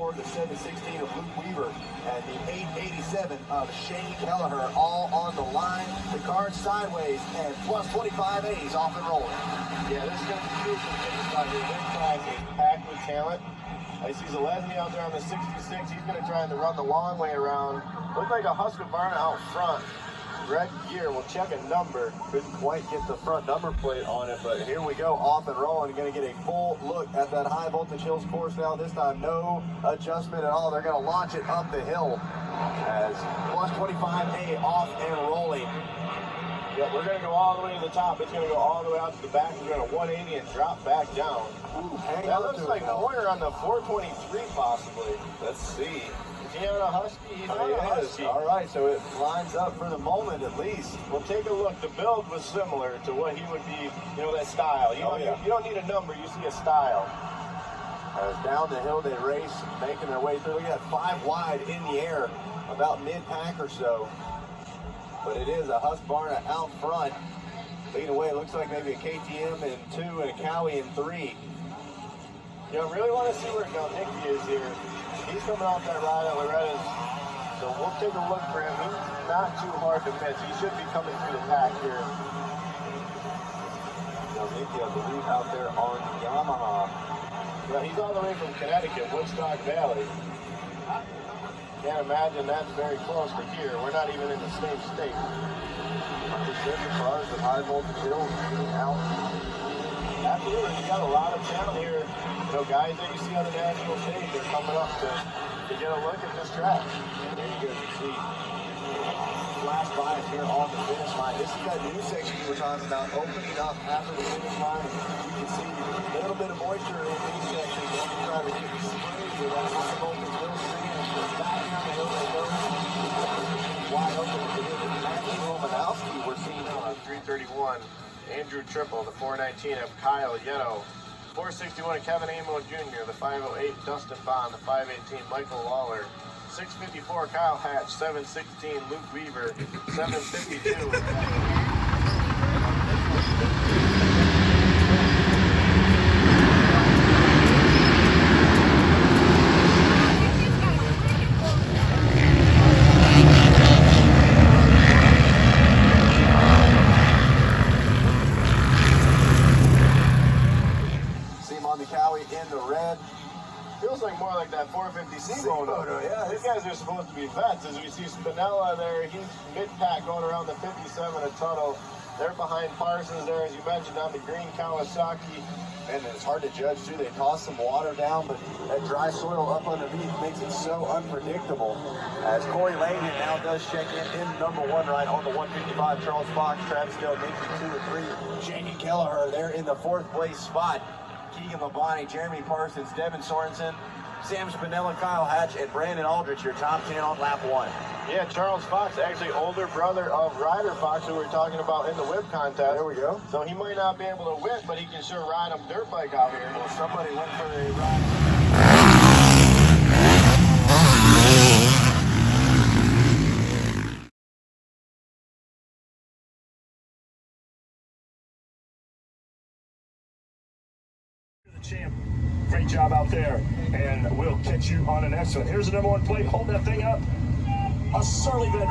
754, the 716 of Luke Weaver, and the 887 of Shane Kelleher, all on the line. The card sideways, and plus 25 A's off and rolling. Yeah, this is going to be this track is packed with talent. I see Zalesny out there on the 66. He's going to try to run the long way around. Looked like a Husqvarna out front. Red gear, we'll check a number. Couldn't quite get the front number plate on it, but here we go, off and rolling. Going to get a full look at that high voltage hills course now. This time, no adjustment at all. They're going to launch it up the hill as plus 25A off and rolling. Yeah, we're going to go all the way to the top. It's going to go all the way out to the back. We're going to 180 and drop back down. Ooh, that looks like Moyer on the 423 possibly. Let's see. Is he on a Husky? He's on a Husky. All right, so it lines up for the moment at least. We'll take a look. The build was similar to what he would be, you know, that style. You don't need a number, you see a style. As down the hill they race, making their way through. Look at that, 5 wide in the air, about mid-pack or so. But it is a Husqvarna out front. Leading away, it looks like maybe a KTM in 2 and a Cowie in 3. You know, really want to see where Galnicki is here. He's coming off that ride at Loretta's, so we'll take a look for him. He's not too hard to miss. He should be coming through the pack here. Galnicki, I believe, out there on Yamaha. Yeah, he's all the way from Connecticut, Woodstock Valley. Can't imagine that's very close to here. We're not even in the same state. Understood the cars with high voltage hills out. Absolutely, you got a lot of talent here. You know, guys that you see on the national stage, they're coming up to get a look at this track. There you go, you see flash by here on the finish line. This is that new section we were talking about, opening up after the finish line. You can see a little bit of moisture in these sections. Don't try to get sprayed with that high voltage hill sand. Back down the hill they go. Wide open to the Matthew Romanowski we're seeing on 331. Andrew Triple, the 419 of Kyle Yetto, 461 Kevin Amo Jr., the 508 Dustin Bond, the 518 Michael Lawler, 654 Kyle Hatch, 716 Luke Weaver, 752. in the red. Feels like more like that 450C motor. Yeah, these guys are supposed to be vets. As we see Spinella there, he's mid-pack going around the 57 a tunnel. They're behind Parsons there, as you mentioned, on the green Kawasaki. And it's hard to judge, too. They toss some water down, but that dry soil up underneath makes it so unpredictable. As Corey Langdon now does check in number 1 right on the 155. Charles Fox, Travis Galnicki 2 and 3. Shane Kelleher there in the 4th place spot. Keegan Labonte, Jeremy Parsons, Devin Sorensen, Sam Spinella, Kyle Hatch, and Brandon Aldrich, your top 10 on lap 1. Yeah, Charles Fox, actually older brother of Ryder Fox, who we were talking about in the whip contest. There we go. So he might not be able to whip, but he can sure ride a dirt bike out here. Well, somebody went for a ride. Champ, great job out there, and we'll catch you on the next one. Here's the number 1 plate. Hold that thing up. A Surly veteran.